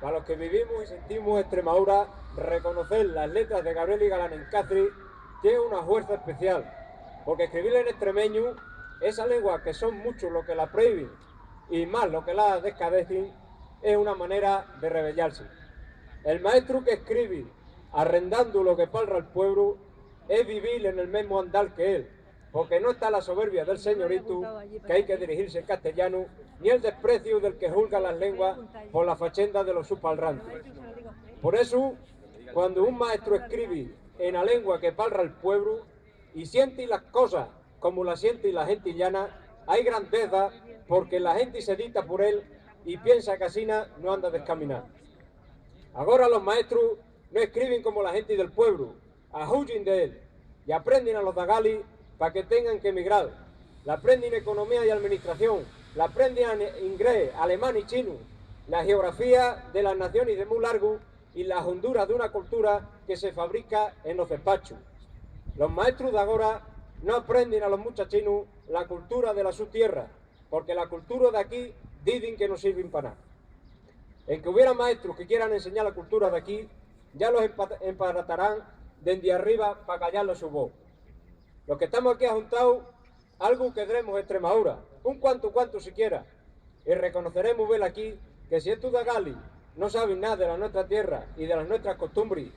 para los que vivimos y sentimos Extremadura, reconocer las letras de Gabriel y Galán en Cáceres tiene una fuerza especial, porque escribir en extremeño, esa lengua que son muchos los que la prohíben y más los que la descadecen, es una manera de rebellarse. El maestro que escribe arrendando lo que palra el pueblo es vivir en el mismo andal que él, porque no está la soberbia del señorito, que hay que dirigirse en castellano, ni el desprecio del que juzga las lenguas por la fachenda de los subpalrantes. Por eso, cuando un maestro escribe en la lengua que palra el pueblo y siente las cosas como las siente la gente llana, hay grandeza porque la gente se dicta por él y piensa que así no anda descaminado. Ahora los maestros no escriben como la gente del pueblo, ahuyen de él y aprenden a los dagali para que tengan que emigrar. La aprenden economía y administración, la aprenden inglés, alemán y chino, la geografía de las naciones de muy largo y las honduras de una cultura que se fabrica en los despachos. Los maestros de ahora no aprenden a los muchachinos la cultura de la su tierra, porque la cultura de aquí dicen que no sirven para nada. En que hubiera maestros que quieran enseñar la cultura de aquí, ya los emparatarán desde arriba para callarle su voz. Los que estamos aquí juntados, algo que queremos Extremadura, un cuanto siquiera, y reconoceremos ver aquí que si estos de Gali no saben nada de la nuestra tierra y de las nuestras costumbres,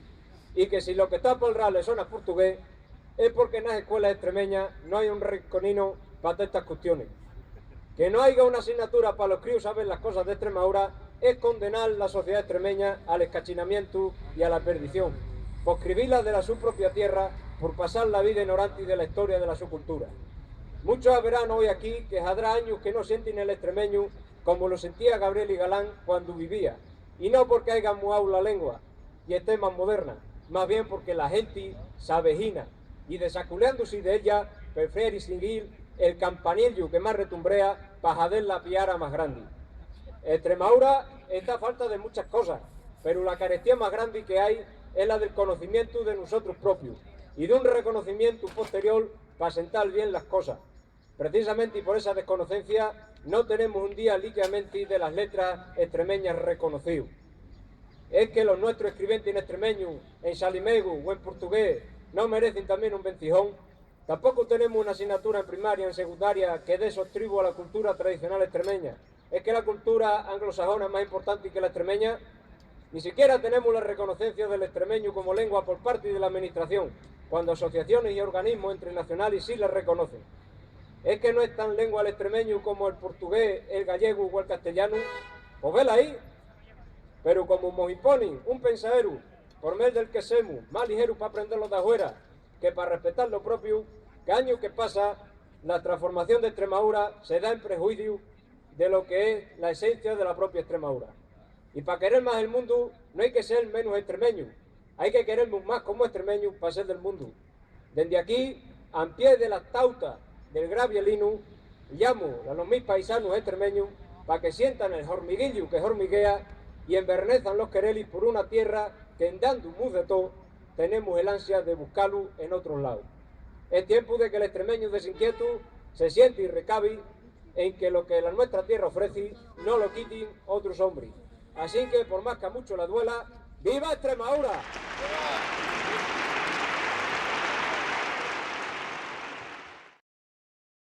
y que si lo que está por el les suena portugués, es porque en las escuelas extremeñas no hay un riconino para todas estas cuestiones. Que no haya una asignatura para los críos saber las cosas de Extremadura es condenar la sociedad extremeña al escachinamiento y a la perdición, por escribirla de la su propia tierra, por pasar la vida ignorante de la historia de la su cultura. Muchos verán hoy aquí que habrá años que no sienten el extremeño como lo sentía Gabriel y Galán cuando vivía, y no porque hayan muado la lengua y esté más moderna, más bien porque la gente se avejina y desaculeándose de ella prefiere seguir el campanillo que más retumbrea para jader la piara más grande. Extremadura está a falta de muchas cosas, pero la carestía más grande que hay es la del conocimiento de nosotros propios y de un reconocimiento posterior para sentar bien las cosas. Precisamente y por esa desconocencia no tenemos un día líquidamente de las letras extremeñas reconocido. Es que los nuestros escribientes en extremeño, en salimego o en portugués no merecen también un vencijón. Tampoco tenemos una asignatura en primaria, en secundaria, que dé sostribo a la cultura tradicional extremeña. Es que la cultura anglosajona es más importante que la extremeña. Ni siquiera tenemos la reconocencia del extremeño como lengua por parte de la administración, cuando asociaciones y organismos internacionales sí la reconocen. Es que no es tan lengua el extremeño como el portugués, el gallego o el castellano. Pues vela ahí. Pero como nos imponen un pensadero, por medio del que semos, más ligero para aprenderlo de afuera que para respetar lo propio, que año que pasa, la transformación de Extremadura se da en prejuicio de lo que es la esencia de la propia Extremadura. Y para querer más el mundo no hay que ser menos extremeño, hay que querernos más como extremeños para ser del mundo. Desde aquí, a pie de la tauta del Gravielino, llamo a los mis paisanos extremeños para que sientan el hormiguillo que hormiguea y envernezan los querelis por una tierra que en dando un de todo tenemos el ansia de buscarlo en otros lados. Es tiempo de que el extremeño desinquieto se siente y recabe en que lo que la nuestra tierra ofrece no lo quiten otros hombres. Así que por más que a mucho la duela, ¡viva Extremadura! ¡Viva!